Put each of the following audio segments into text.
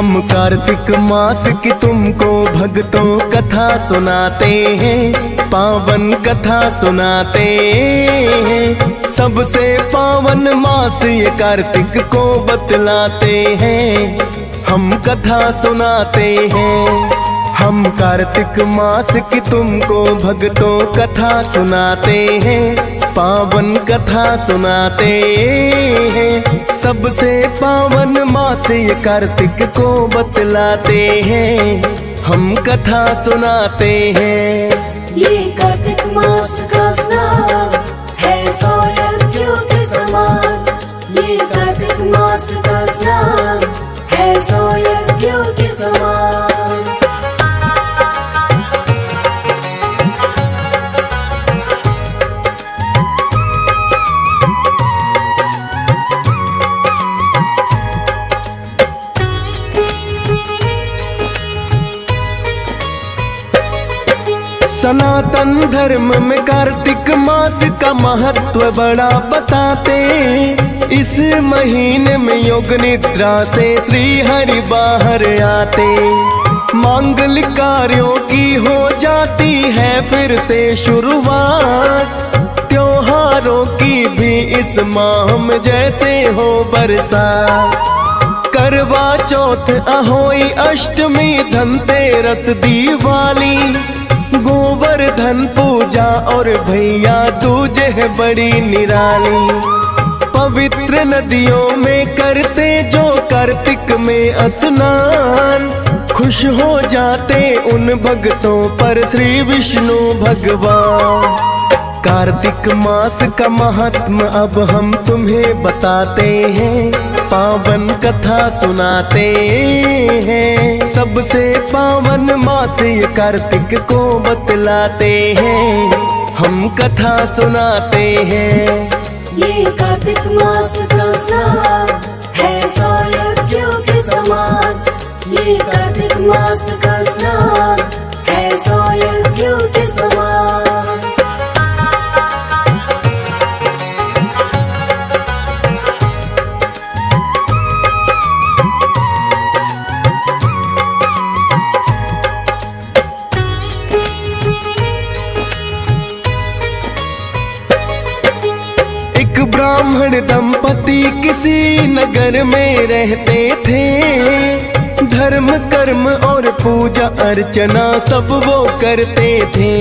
हम कार्तिक मास की तुमको भक्तों कथा सुनाते हैं, पावन कथा सुनाते हैं। सबसे पावन मास ये कार्तिक को बतलाते हैं, हम कथा सुनाते हैं। हम कार्तिक मास की तुमको भक्तों कथा सुनाते हैं, पावन कथा सुनाते हैं। सबसे पावन मास ये कार्तिक को बतलाते हैं, हम कथा सुनाते हैं। ये कार्तिक मास का स्नान है 100 यज्ञों के समान। ये कार्तिक मास का स्नान है 100 यज्ञों के समान। सनातन धर्म में कार्तिक मास का महत्व बड़ा बताते। इस महीने में योग निद्रा से श्री हरि बाहर आते। मांगलिक कार्यों की हो जाती है फिर से शुरुआत। त्योहारों की भी इस माह में जैसे हो बरसात। करवा चौथ, अहोई अष्टमी, धनतेरस, दिवाली, गोवर्धन पूजा और भैया दूज है बड़ी निराली। पवित्र नदियों में करते जो कार्तिक में स्नान, खुश हो जाते उन भक्तों पर श्री विष्णु भगवान। कार्तिक मास का महात्म अब हम तुम्हें बताते हैं, पावन कथा सुनाते हैं। सबसे पावन मास ये कार्तिक को बतलाते हैं, हम कथा सुनाते हैं। ये कार्तिक मास का स्नान है 100 यज्ञों के समान। ये कार्तिक मास का स्नान है 100 यज्ञों के समान। ब्राह्मण दंपति किसी नगर में रहते थे। धर्म कर्म और पूजा अर्चना सब वो करते थे।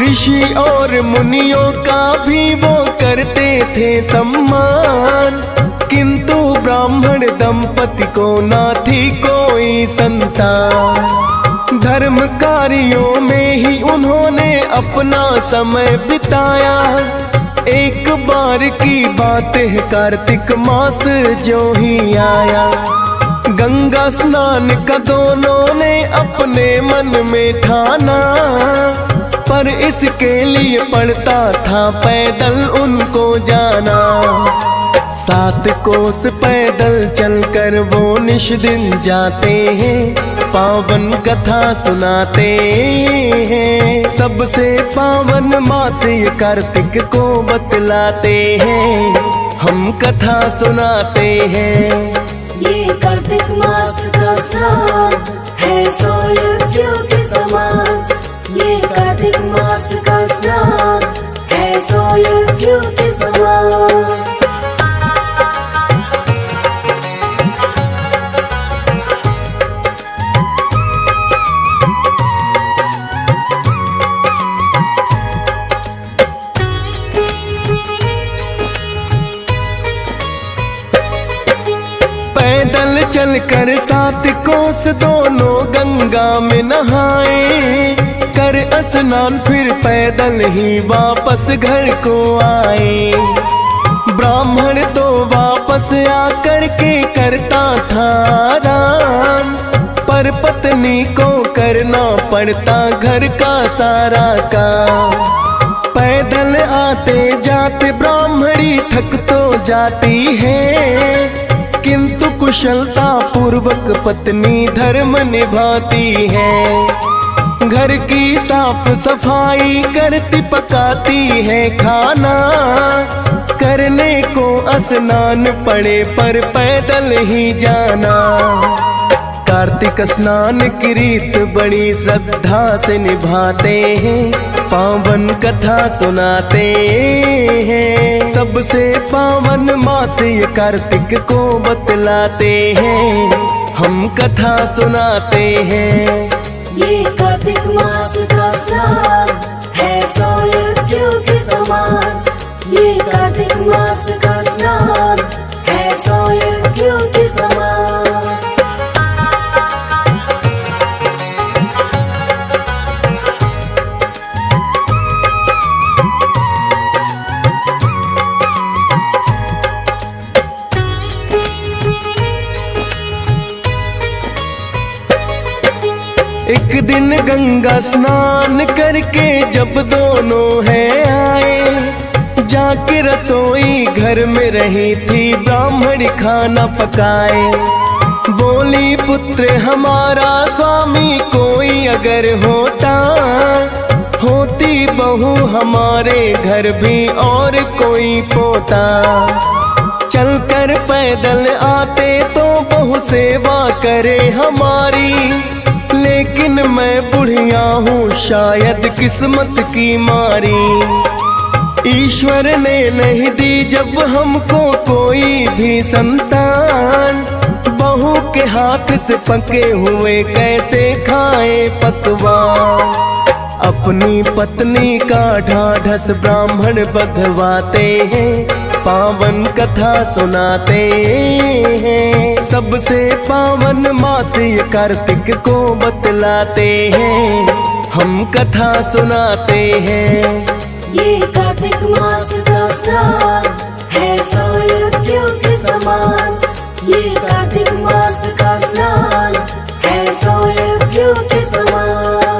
ऋषि और मुनियों का भी वो करते थे सम्मान। किंतु ब्राह्मण दंपति को ना थी कोई संतान। धर्म कार्यों में ही उन्होंने अपना समय बिताया। एक बार की बात है कार्तिक मास जो ही आया। गंगा स्नान का दोनों ने अपने मन में ठाना, पर इसके लिए पड़ता था पैदल उनको जाना। 7 कोस पैदल चलकर वो निश दिन जाते हैं, पावन कथा सुनाते हैं। सबसे पावन मास ये कार्तिक को बतलाते हैं, हम कथा सुनाते हैं। ये कार्तिक मास का स्नान है 100 यज्ञों के समान। ये कार्तिक मास का स्नान है 100 यज्ञों के समान। पैदल चलकर 7 कोस दोनों गंगा में नहाए। कर स्नान फिर पैदल ही वापस घर को आए। ब्राह्मण तो वापस आकर के करता था आराम, पर पत्नी को करना पड़ता घर का सारा काम। पैदल आते जाते ब्राह्मणी थक तो जाती है, किंतु कुशलता पूर्वक पत्नी धर्म निभाती है। घर की साफ सफाई करती पकाती है खाना। करने को स्नान पड़े पर पैदल ही जाना। कार्तिक स्नान की रीत बड़ी श्रद्धा से निभाते हैं, पावन कथा सुनाते हैं। सबसे पावन मास ये कार्तिक को बतलाते हैं, हम कथा सुनाते हैं। ये कार्तिक मास का स्नान है 100 यज्ञों के समान। ये कार्तिक मास का स्नान है 100 यज्ञों के समान। एक दिन गंगा स्नान करके जब दोनों है आए, जाके रसोई घर में रही थी ब्राह्मण खाना पकाए। बोली पुत्र हमारा स्वामी कोई अगर होता, होती बहू हमारे घर भी और कोई पोता। चलकर पैदल आते तो बहु सेवा करे हमारी, लेकिन मैं बुढ़िया हूँ शायद किस्मत की मारी। ईश्वर ने नहीं दी जब हमको कोई भी संतान, बहू के हाथ से पके हुए कैसे खाए पकवान। अपनी पत्नी का ढाढ़स ब्राह्मण बधवाते हैं, पावन कथा सुनाते हैं। सबसे पावन मास ये कार्तिक को बतलाते हैं, हम कथा सुनाते हैं। ये कार्तिक मास का स्नान है 100 यज्ञों के समान। ये कार्तिक मास का स्नान है 100 यज्ञों के समान।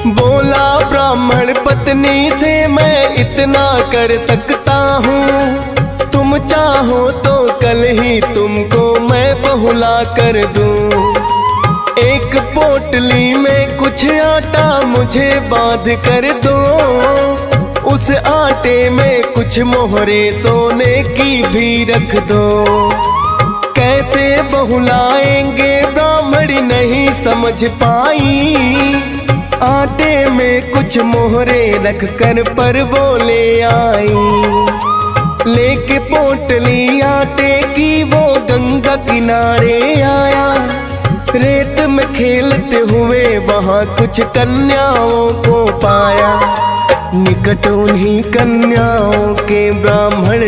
बोला ब्राह्मण पत्नी से मैं इतना कर सकता हूँ, तुम चाहो तो कल ही तुमको मैं बहुला कर दूं। एक पोटली में कुछ आटा मुझे बांध कर दो, उस आटे में कुछ मोहरे सोने की भी रख दो। कैसे बहुलाएंगे ब्राह्मणी नहीं समझ पाई, आटे में कुछ मोहरे रख कर पर वो ले आई। लेके पोटली आटे की वो गंगा किनारे आया, रेत में खेलते हुए वहाँ कुछ कन्याओं को पाया। निकट उन्हीं कन्याओं के ब्राह्मण